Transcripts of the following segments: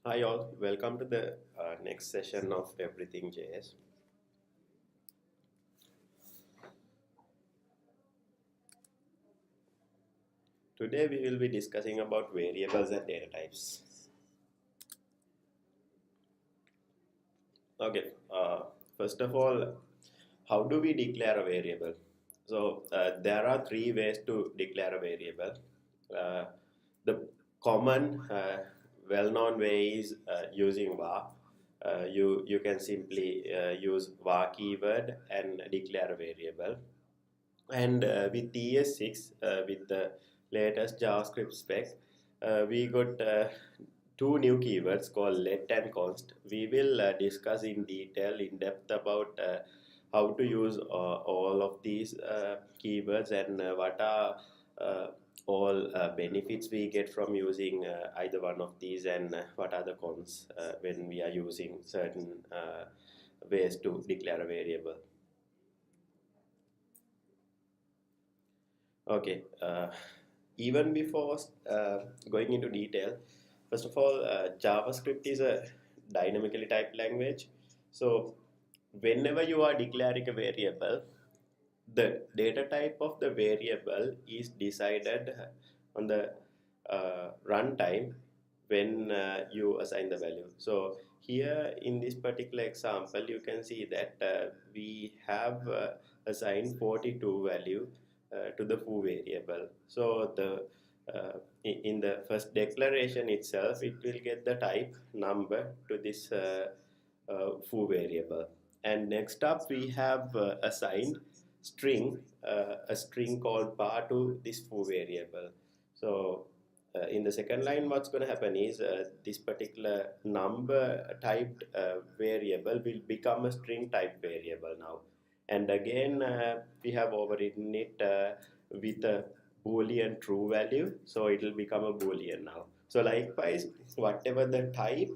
Hi all, welcome to the next session of Everything JS. Today we will be discussing about variables and data types. Okay, first of all, how do we declare a variable? So there are three ways to declare a variable. Uh, the common, well-known way is using var. You can simply use var keyword and declare a variable. And with ES6, with the latest JavaScript spec, we got two new keywords called let and const. We will discuss in detail, in depth about how to use all of these keywords and what are uh, all benefits we get from using either one of these, and what are the cons when we are using certain ways to declare a variable. Okay, even before going into detail, first of all, JavaScript is a dynamically typed language. So, whenever you are declaring a variable, the data type of the variable is decided on the runtime when you assign the value. So, here in this particular example, you can see that we have assigned 42 value to the foo variable. So the in the first declaration itself, it will get the type number to this foo variable. And next up, we have assigned string, a string called bar to this foo variable. So in the second line, what's going to happen is this particular number typed variable will become a string type variable now. And again, we have overwritten it with a Boolean true value, so it will become a Boolean now. So likewise, whatever the type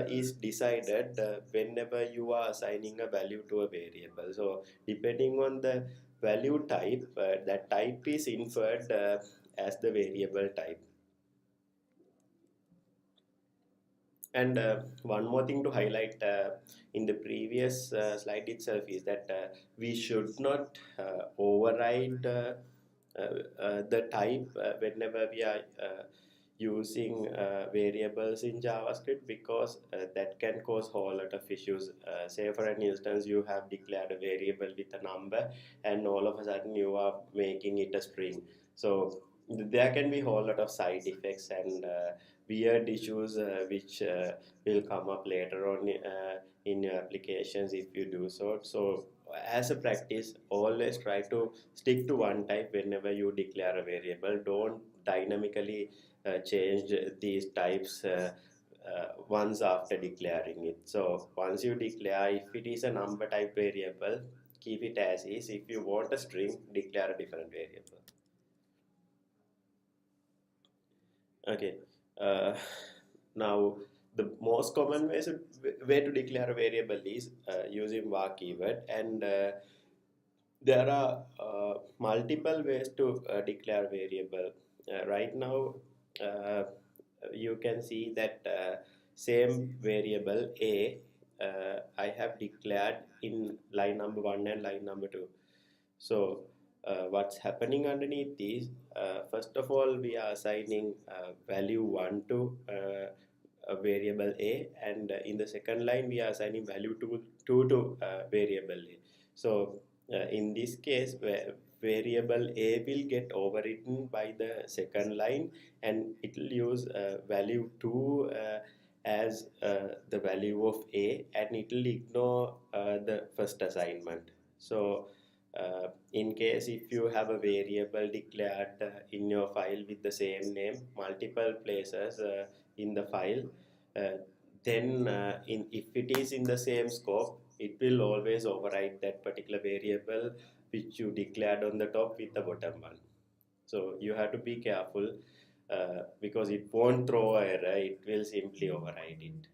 is decided whenever you are assigning a value to a variable. So depending on the value type, that type is inferred as the variable type. And one more thing to highlight in the previous slide itself is that we should not override the type whenever we are using variables in JavaScript, because that can cause a whole lot of issues. Say for an instance, you have declared a variable with a number and all of a sudden you are making it a string. So there can be a whole lot of side effects and weird issues which will come up later on in your applications if you do so. So as a practice, always try to stick to one type whenever you declare a variable. Don't dynamically change these types once after declaring it. So once you declare, if it is a number type variable, keep it as is. If you want a string, declare a different variable. Okay. Uh, Now, the most common way to declare a variable is using var keyword, and there are multiple ways to declare variable. Right now, uh, you can see that same variable a I have declared in line number 1 and line number 2. So what's happening underneath is, first of all, we are assigning value 1 to a variable a, and in the second line we are assigning value 2 to variable a. So in this case, variable a will get overwritten by the second line, and it will use value 2 as the value of a, and it will ignore the first assignment. So in case if you have a variable declared in your file with the same name multiple places in the file, uh, then if it is in the same scope, it will always override that particular variable which you declared on the top with the bottom one. So you have to be careful because it won't throw error, it will simply override it.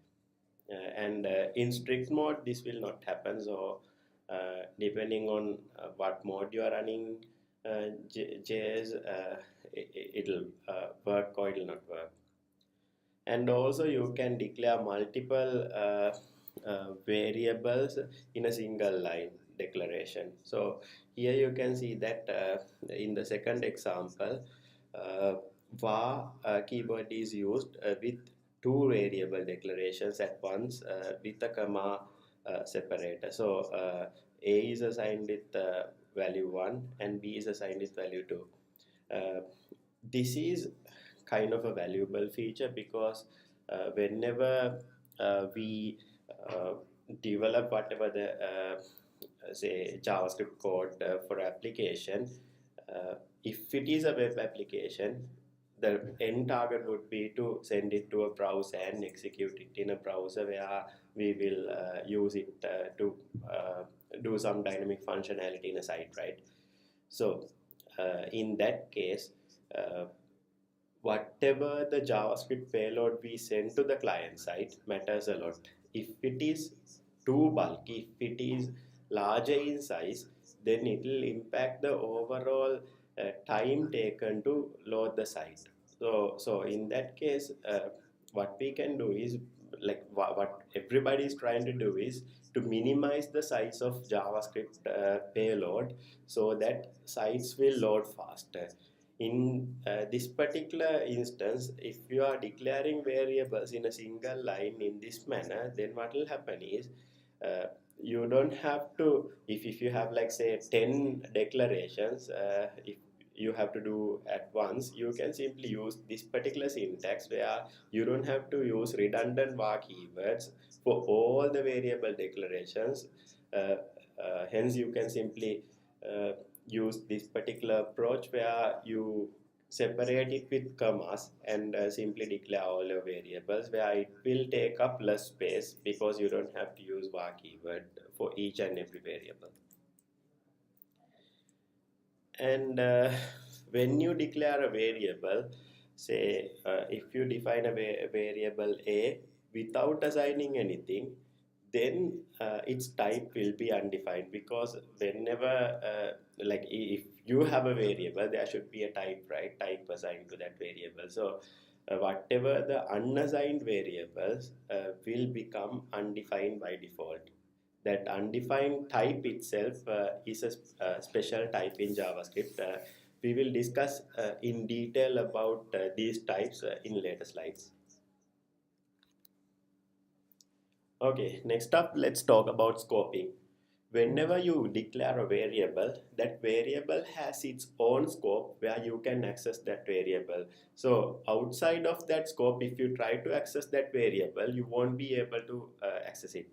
And in strict mode, this will not happen. So depending on what mode you are running JS, it'll work or it'll not work. And also you can declare multiple variables in a single line declaration. So here you can see that in the second example, var keyword is used with two variable declarations at once with a comma separator. So a is assigned with value 1 and b is assigned with value 2. This is kind of a valuable feature because whenever we uh, develop whatever the say JavaScript code for application, uh, if it is a web application, the end target would be to send it to a browser and execute it in a browser where we will use it to do some dynamic functionality in a site, right? So in that case, uh, whatever the JavaScript payload we send to the client side matters a lot. If it is too bulky, if it is larger in size, then it will impact the overall time taken to load the site. So in that case, what we can do is like what everybody is trying to do is to minimize the size of JavaScript payload so that sites will load faster. In this particular instance, if you are declaring variables in a single line in this manner, then what will happen is uh, you don't have to, if you have like say 10 declarations, if you have to do at once, you can simply use this particular syntax where you don't have to use redundant var keywords for all the variable declarations. Hence you can simply use this particular approach where you separate it with commas and simply declare all your variables, where it will take up less space because you don't have to use var keyword for each and every variable. And when you declare a variable, say if you define a variable a without assigning anything, then its type will be undefined, because whenever like if you have a variable, there should be a type, right? Type assigned to that variable. So whatever the unassigned variables will become undefined by default. That undefined type itself is a special type in JavaScript. We will discuss in detail about these types in later slides. Okay, next up, let's talk about scoping. Whenever you declare a variable, that variable has its own scope where you can access that variable. So outside of that scope, if you try to access that variable, you won't be able to access it.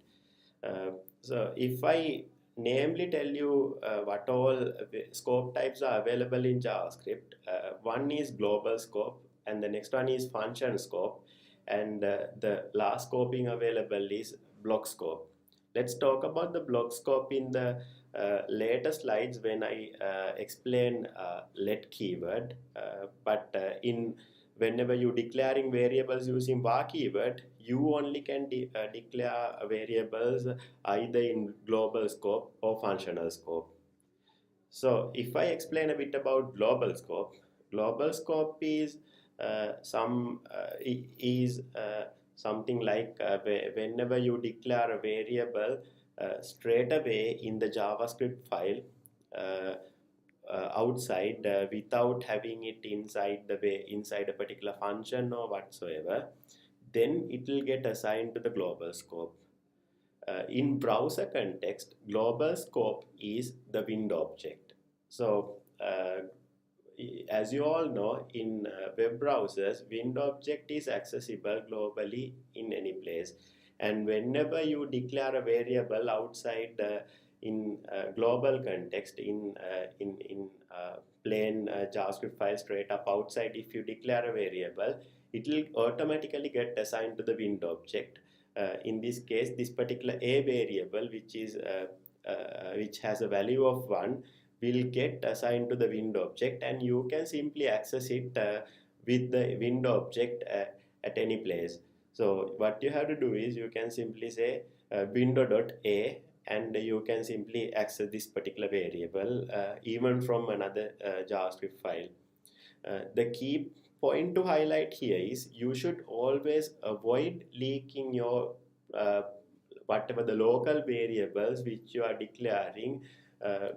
So if I namely tell you what all scope types are available in JavaScript, one is global scope and the next one is function scope, and the last scoping available is block scope. Let's talk about the block scope in the later slides when I explain let keyword, but in whenever you declaring variables using var keyword, you only can declare variables either in global scope or functional scope. So if I explain a bit about global scope is something like whenever you declare a variable straight away in the JavaScript file uh, outside without having it inside a particular function or whatsoever, then it will get assigned to the global scope. In browser context, global scope is the window object. So as you all know, in web browsers, window object is accessible globally in any place. And whenever you declare a variable outside in global context, in plain JavaScript file straight up outside, if you declare a variable, it will automatically get assigned to the window object. In this case, this particular a variable, which has a value of 1, will get assigned to the window object, and you can simply access it with the window object at any place. So what you have to do is you can simply say window.a, and you can simply access this particular variable even from another JavaScript file. The key point to highlight here is you should always avoid leaking your whatever the local variables which you are declaring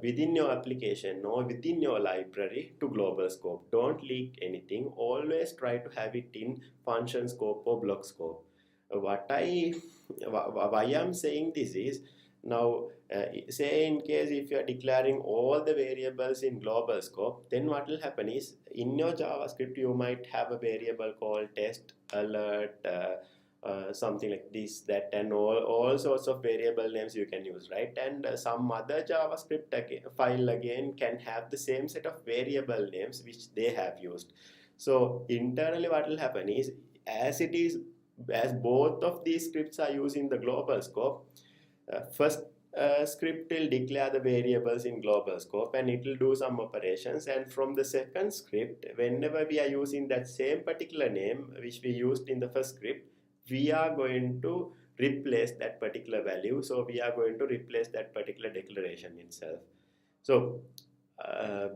within your application or within your library to global scope. Don't leak anything. Always try to have it in function scope or block scope. Why I'm saying this is now say in case if you are declaring all the variables in global scope, then what will happen is in your JavaScript you might have a variable called test, alert, something like this, that, and all sorts of variable names you can use, right? And some other JavaScript file again can have the same set of variable names which they have used. So internally what will happen is as both of these scripts are using the global scope, first script will declare the variables in global scope and it will do some operations, and from the second script, whenever we are using that same particular name which we used in the first script, we are going to replace that particular value. So we are going to replace that particular declaration itself. So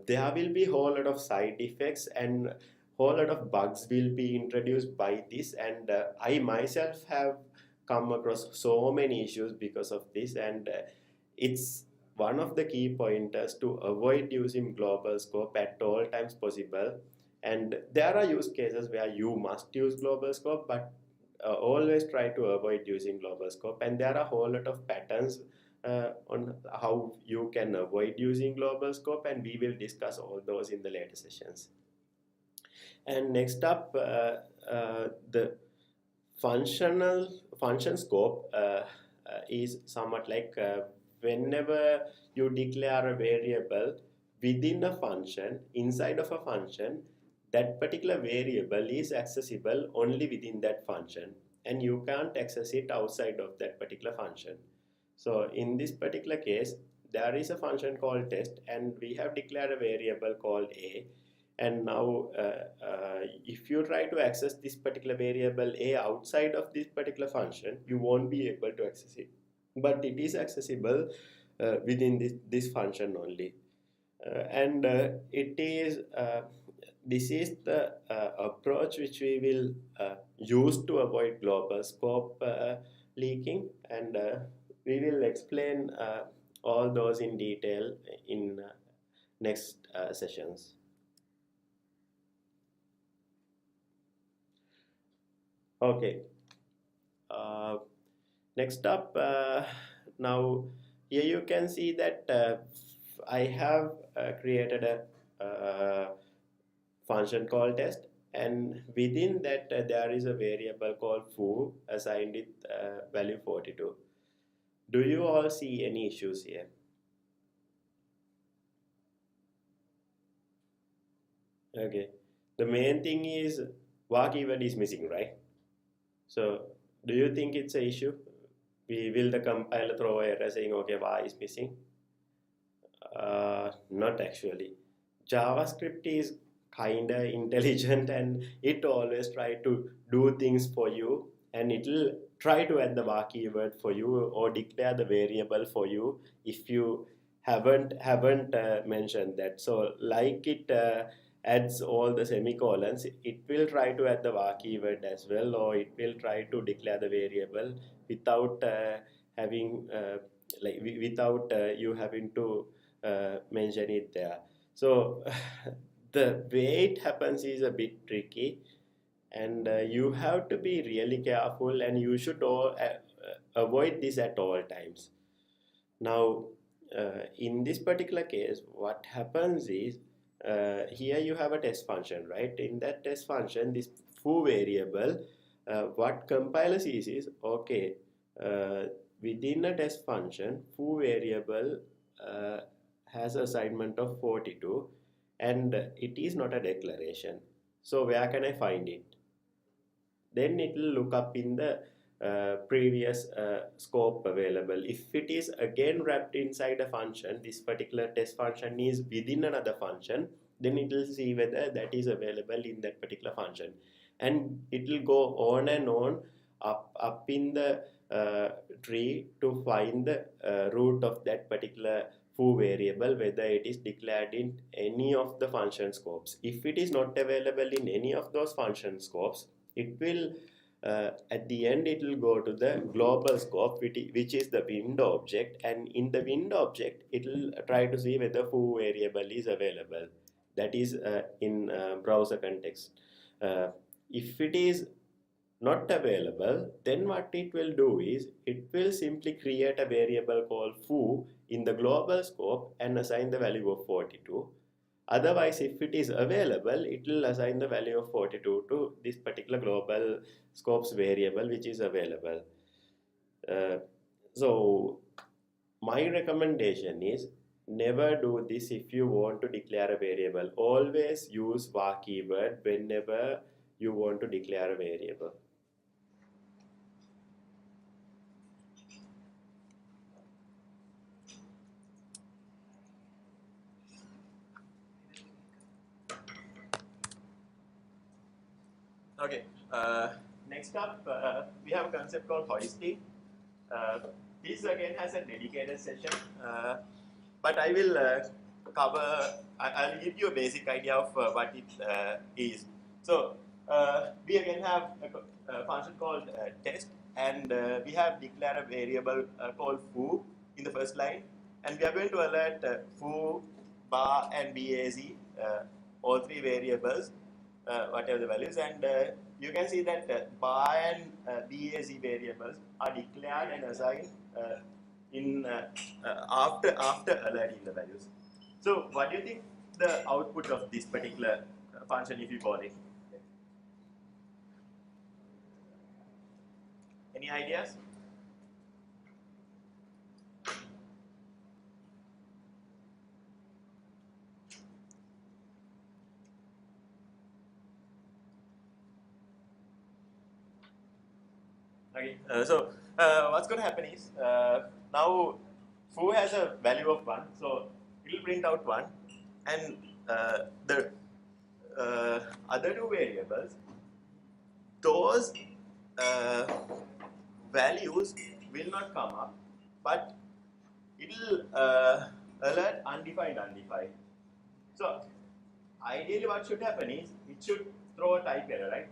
there will be a whole lot of side effects and whole lot of bugs will be introduced by this, and I myself have come across so many issues because of this, and it's one of the key pointers to avoid using global scope at all times possible. And there are use cases where you must use global scope, but always try to avoid using global scope, and there are a whole lot of patterns on how you can avoid using global scope, and we will discuss all those in the later sessions. And next up, the function scope is somewhat like whenever you declare a variable within a function, inside of a function, that particular variable is accessible only within that function, and you can't access it outside of that particular function. So in this particular case, there is a function called test, and we have declared a variable called a. And now if you try to access this particular variable a outside of this particular function, you won't be able to access it, but it is accessible within this function only. And this is the approach which we will use to avoid global scope leaking, and we will explain all those in detail in next sessions. Okay, next up, now here you can see that I have created a function called test, and within that there is a variable called foo assigned with value 42. Do you all see any issues here? Okay, the main thing is var keyword is missing, right? So do you think it's an issue? Will the compiler throw error saying okay, var is missing? Not actually. JavaScript is kinda intelligent, and it always try to do things for you, and it'll try to add the var keyword for you or declare the variable for you if you haven't mentioned that. So like it adds all the semicolons, it will try to add the var keyword as well, or it will try to declare the variable without having without you having to mention it there. So the way it happens is a bit tricky, and you have to be really careful, and you should avoid this at all times. Now in this particular case, what happens is here you have a test function, right? In that test function, this foo variable, what compiler sees is okay, within a test function, foo variable has assignment of 42, and it is not a declaration. So where can I find it? Then it will look up in the previous scope available. If it is again wrapped inside a function, this particular test function is within another function, then it will see whether that is available in that particular function, and it will go on and on up in the tree to find the root of that particular foo variable whether it is declared in any of the function scopes. If it is not available in any of those function scopes, it will at the end it will go to the global scope, which is the window object, and in the window object it will try to see whether foo variable is available. That is in browser context. If it is not available, then what it will do is it will simply create a variable called foo in the global scope and assign the value of 42. Otherwise, if it is available, it will assign the value of 42 to this particular global scopes variable which is available. Uh, so my recommendation is never do this if you want to declare a variable. Always use var keyword whenever you want to declare a variable. Okay, next up we have a concept called hoisting. This again has a dedicated session, but I will I'll give you a basic idea of what it is. So we again have a function called test, and we have declared a variable called foo in the first line, and we are going to alert foo, bar, and baz, all three variables, whatever the values, and you can see that bar and baz variables are declared and assigned in after alerting the values. So what do you think the output of this particular function if you call it? Any ideas? Okay, so what's going to happen is now foo has a value of 1, so it will print out 1, and the other two variables, those values will not come up, but it will alert undefined. So ideally what should happen is it should throw a type error, right?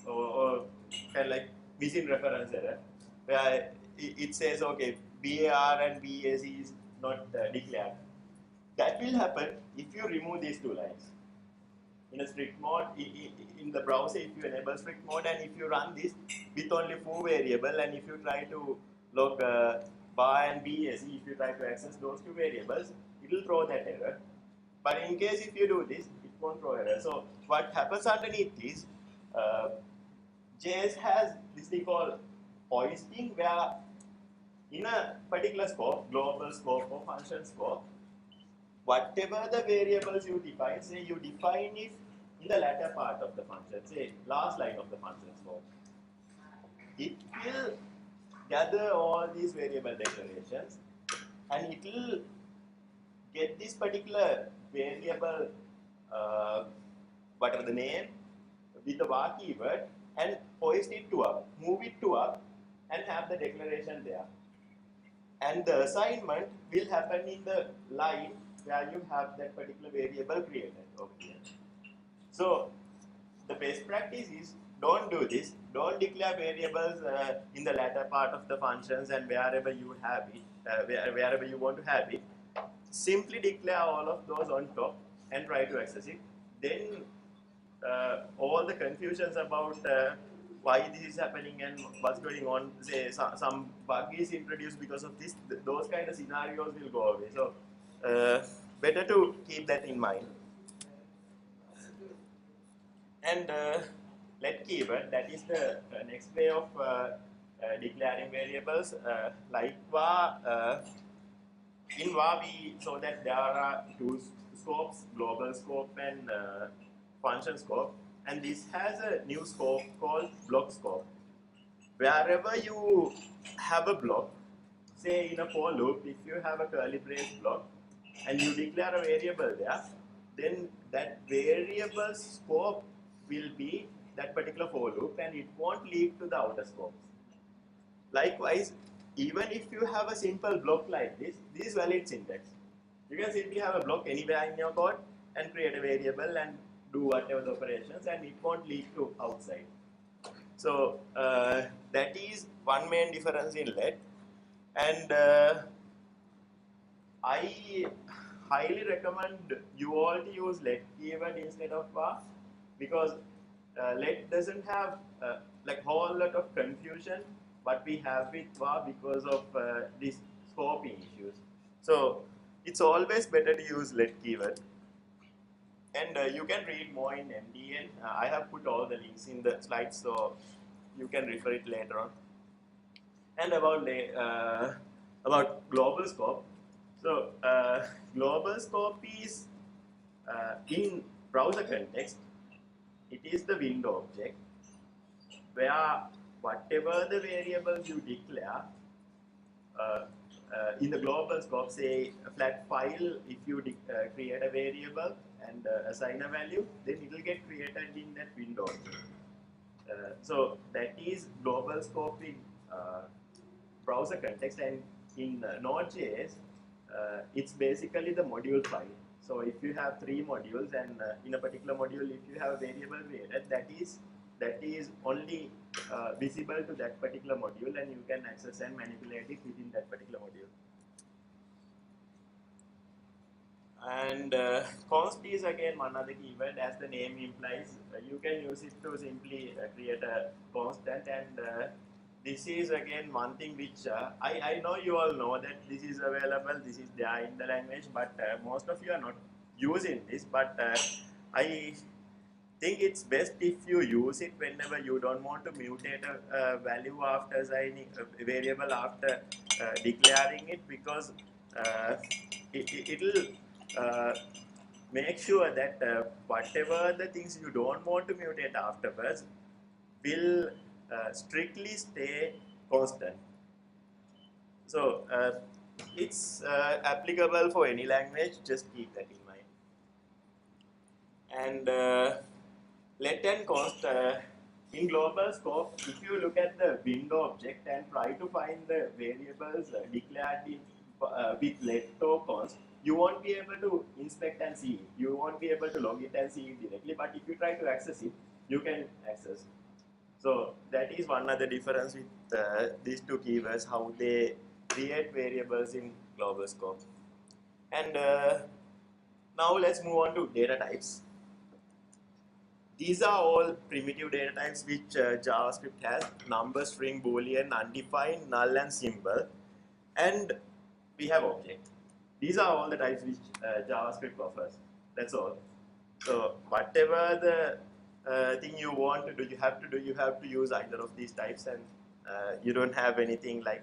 Or kind of like missing reference error, where it says, okay, BAR and BAC is not declared. That will happen if you remove these two lines. In a strict mode, in the browser, if you enable strict mode and if you run this with only foo variable, and if you try to log bar and BAC, if you try to access those two variables, it will throw that error. But in case if you do this, it won't throw error. So what happens underneath is JS has this thing called hoisting, where in a particular scope, global scope or function scope, whatever the variables you define, say you define it in the latter part of the function, say last line of the function scope, it will gather all these variable declarations and it will get this particular variable, whatever the name, with the var keyword, and hoist it to up, move it to up, and have the declaration there. And the assignment will happen in the line where you have that particular variable created over here. So the best practice is don't do this. Don't declare variables in the latter part of the functions and wherever you have it, wherever you want to have it. Simply declare all of those on top and try to access it. Then all the confusions about why this is happening and what's going on, say some bug is introduced because of this, those kind of scenarios will go away. So better to keep that in mind. And let keyword, that is the next way of declaring variables. Like var, in var we saw that there are two scopes, global scope and function scope, and this has a new scope called block scope. Wherever you have a block, say in a for loop, if you have a curly brace block and you declare a variable there, then that variable scope will be that particular for loop and it won't lead to the outer scopes. Likewise, even if you have a simple block like this is valid syntax. You can simply have a block anywhere in your code and create a variable and do whatever the operations, and it won't lead to outside. So that is one main difference in let. And I highly recommend you all to use let keyword instead of var, because let doesn't have like whole lot of confusion what we have with var because of these scoping issues. So it's always better to use let keyword. And you can read more in MDN. I have put all the links in the slides, so you can refer it later on. And about global scope. So global scope is in browser context. It is the window object where whatever the variables you declare uh, in the global scope, say a flat file, if you create a variable and assign a value, then it will get created in that window. So that is global scope in browser context, and in Node.js, it's basically the module file. So if you have 3 modules, and in a particular module, if you have a variable created, that is only visible to that particular module, and you can access and manipulate it within that particular module. And const is again one other keyword. As the name implies, you can use it to simply create a constant, and this is again one thing which I know you all know that this is available, this is there in the language, but most of you are not using this. But I think it's best if you use it whenever you don't want to mutate a value after assigning a variable after declaring it, because it'll make sure that whatever the things you don't want to mutate afterwards will strictly stay constant. So it's applicable for any language, just keep that in mind. And let and const in global scope, if you look at the window object and try to find the variables declared in, with let or const, you won't be able to inspect and see it. You won't be able to log it and see it directly, but if you try to access it, you can access. So that is one other difference with these two keywords, how they create variables in global scope. And now let's move on to data types. These are all primitive data types which JavaScript has: number, string, Boolean, undefined, null, and symbol. And we have object. These are all the types which JavaScript offers. That's all. So whatever the thing you want to do, you have to use either of these types, and you don't have anything like,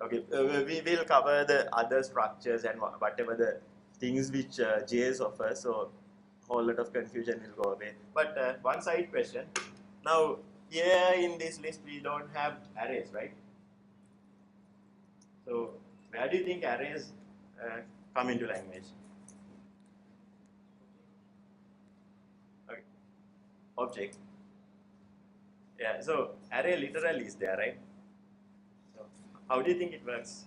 okay, we will cover the other structures and whatever the things which JS offers. So whole lot of confusion will go away. But one side question. Now, here in this list, we don't have arrays, right? So where do you think arrays come into language? Okay. Object. Yeah, so array literally is there, right? So how do you think it works?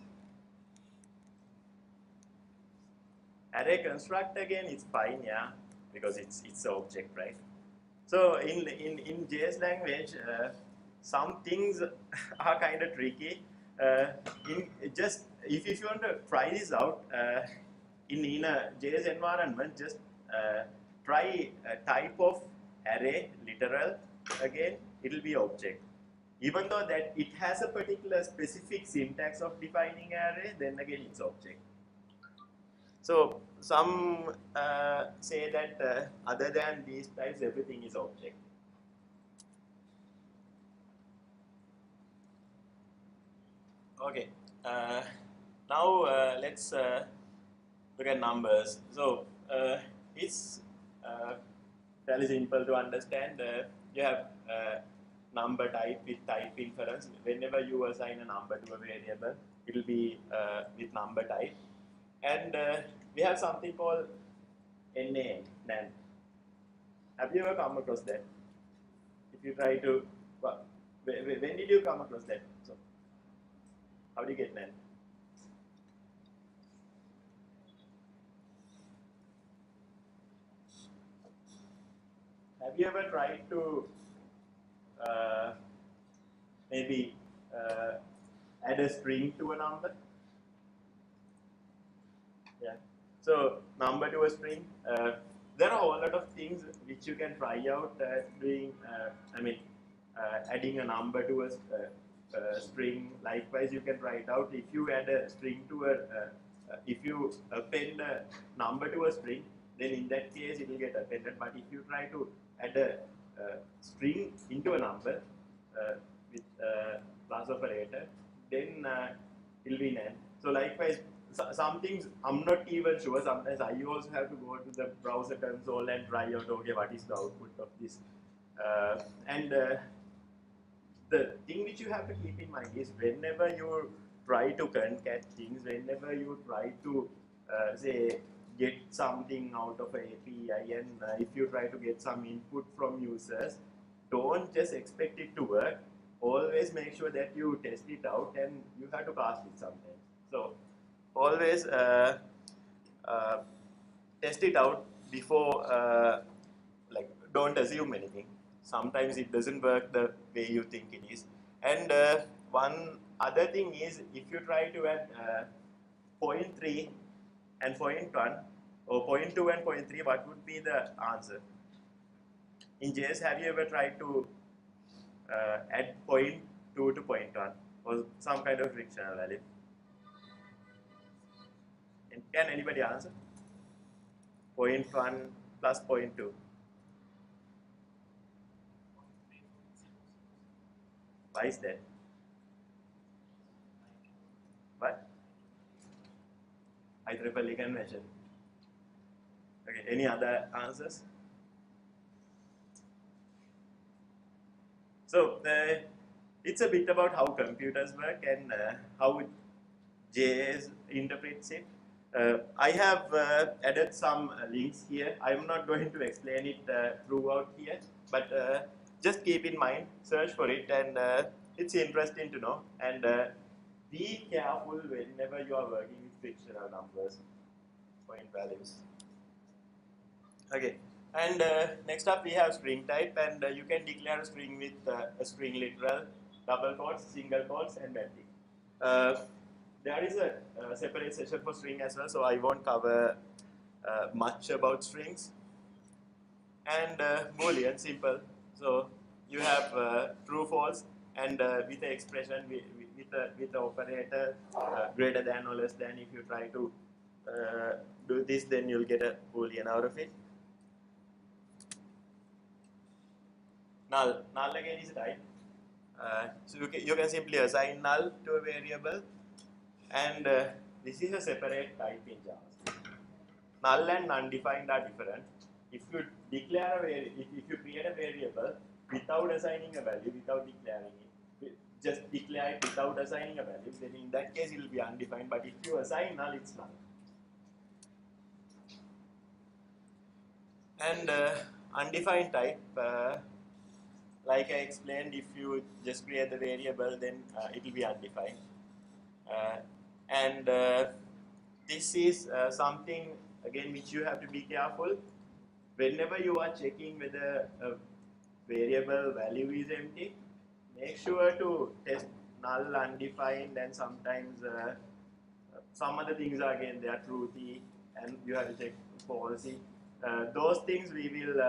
Array construct again, it's fine, yeah, because it's an object, right? So in JS language, some things are kind of tricky. Just if you want to try this out in a JS environment, just try a type of array literal. Again, it will be object. Even though that it has a particular specific syntax of defining array, then again it's object. So some say that other than these types, everything is object. Okay. Now let's look at numbers. So it's fairly simple to understand. You have number type with type inference. Whenever you assign a number to a variable, it will be with number type. And we have something called NaN. Have you ever come across that? If you try to, well, when did you come across that? So, how do you get NaN? Have you ever tried to maybe add a string to a number? Yeah. So number to a string. There are a whole lot of things which you can try out doing. Adding a number to a string. Likewise, you can try it out. If you add a string to if you append a number to a string, then in that case it will get appended. But if you try to add a string into a number with plus operator, then it will be NaN. So likewise, some things I'm not even sure. Sometimes I also have to go to the browser console and try out, okay, what is the output of this? The thing which you have to keep in mind is whenever you try to concat things, whenever you try to say get something out of an API, and if you try to get some input from users, don't just expect it to work. Always make sure that you test it out, and you have to cast it sometimes. So always test it out before don't assume anything. Sometimes it doesn't work the way you think it is. And one other thing is, if you try to add 0.3 and 0.1 or 0.2 and 0.3, what would be the answer? In JS, have you ever tried to add 0.2 to 0.1 or some kind of frictional value? And can anybody answer? 0.1 plus 0.2. Why is that? What? IEEE convention. Okay, any other answers? So it's a bit about how computers work and how JS interprets it. I have added some links here. I'm not going to explain it throughout here, but just keep in mind, search for it, and it's interesting to know. And be careful whenever you are working with fictional numbers, point values. Okay, and next up we have string type, and you can declare a string with a string literal, double quotes, single quotes, and banding. There is a separate session for string as well, so I won't cover much about strings. And Boolean, simple. So you have true, false, and with the expression with the operator greater than or less than. If you try to do this, then you'll get a Boolean out of it. Null again is a type. So you can simply assign null to a variable, and this is a separate type in JavaScript. Null and undefined are different. If you declare if you create a variable without assigning a value, without declaring it, just declare it without assigning a value, then in that case it will be undefined. But if you assign null, it's null. And undefined type, like I explained, if you just create the variable, then it will be undefined. And this is something again which you have to be careful. Whenever you are checking whether a variable value is empty, make sure to test null, undefined, and sometimes some other things are again they are truthy, and you have to check falsy. Those things we will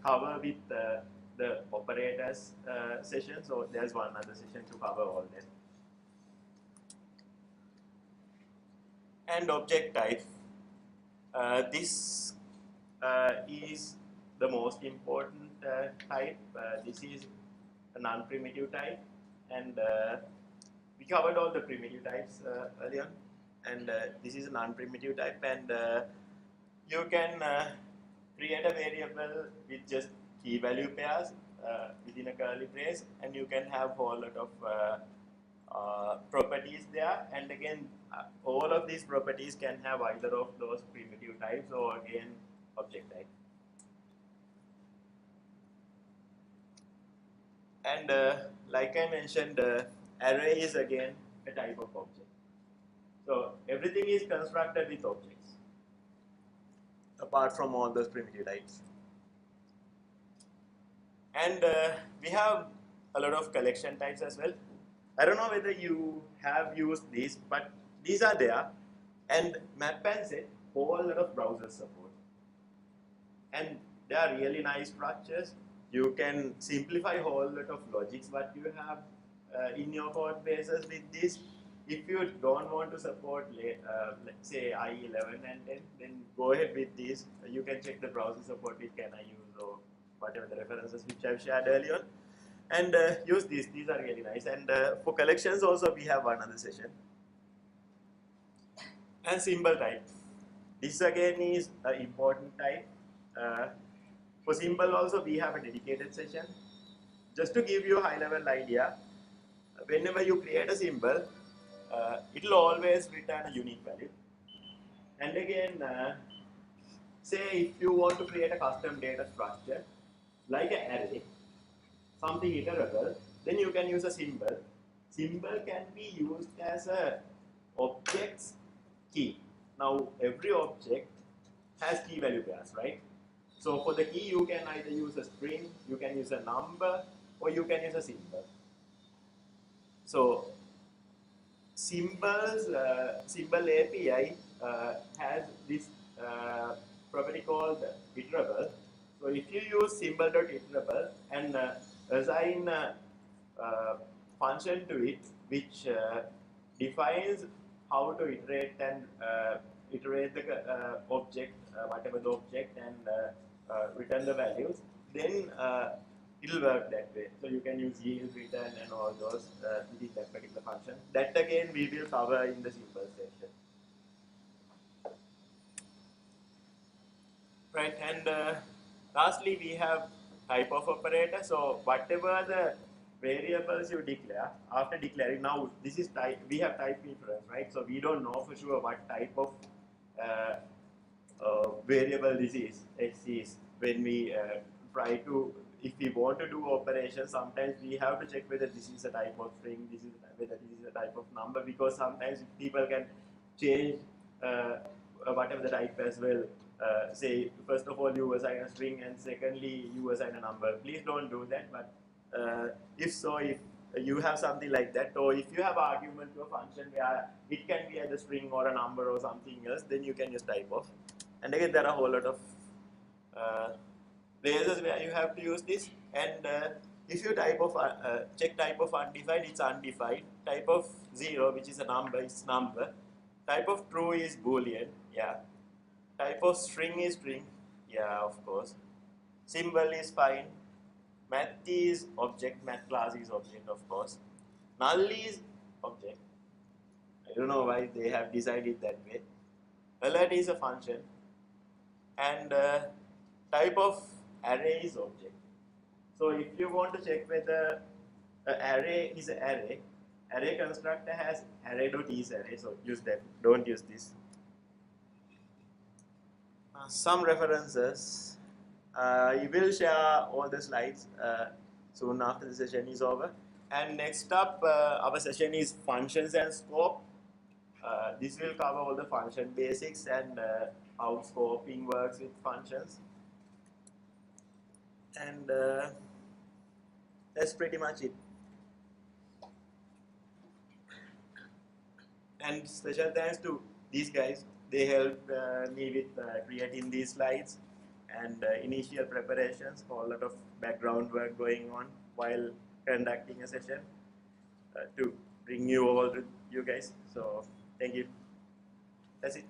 cover with the operators session. So there's one other session to cover all that. And object type. This is the most important type. This is a non-primitive type, and we covered all the primitive types earlier. And this is a non-primitive type, and you can create a variable with just key value pairs within a curly brace, and you can have a whole lot of properties there. And again, all of these properties can have either of those primitive types or again object type. And like I mentioned, array is again a type of object. So everything is constructed with objects, apart from all those primitive types. And we have a lot of collection types as well. I don't know whether you have used these, but these are there. And map and set whole lot of browser support. And they are really nice structures. You can simplify a whole lot of logics what you have in your code bases with this. If you don't want to support, let's say I11 and 10, then go ahead with this. You can check the browser support with can I use or whatever the references which I've shared earlier on. And use these. These are really nice. And for collections also, we have one other session. And symbol type. This again is an important type. For symbol also, we have a dedicated session. Just to give you a high level idea, whenever you create a symbol, it will always return a unique value. And again, say if you want to create a custom data structure, like an array, something iterable, then you can use a symbol. Symbol can be used as a object's key. Now, every object has key value pairs, right? So for the key, you can either use a string, you can use a number, or you can use a symbol. So symbol API has this property called iterable. So if you use symbol.iterable and assign a function to it, which defines how to iterate and iterate the object, whatever the object, and return the values, then it will work that way. So you can use yield, return, and all those within that particular function. That again we will cover in the symbol section. Right, and lastly we have type of operator. So whatever the variables you declare, after declaring, now this is type, we have type inference, right? So we don't know for sure what type of variable this is, X is, when we try to, if we want to do operations, sometimes we have to check whether this is a type of string, this is whether this is a type of number, because sometimes people can change whatever the type as well. Say, first of all, you assign a string, and secondly, you assign a number. Please don't do that, but if so, if you have something like that, or if you have argument to a function where it can be either string or a number or something else, then you can use typeof. And again, there are a whole lot of places where you have to use this. And if you check type of undefined, it's undefined. Type of 0, which is a number, is number. Type of true is Boolean, yeah. Type of string is string, yeah, of course. Symbol is fine. Math is object, math class is object, of course. Null is object. I don't know why they have decided that way. Alert is a function. And type of array is object. So if you want to check whether an array is an array constructor has array.isArray, so use that, don't use this. Some references. You will share all the slides soon after the session is over. And next up, our session is functions and scope. This will cover all the function basics and how scoping works with functions. And that's pretty much it. And special thanks to these guys. They helped me with creating these slides and initial preparations, for a lot of background work going on while conducting a session to bring you all to you guys. So thank you. That's it.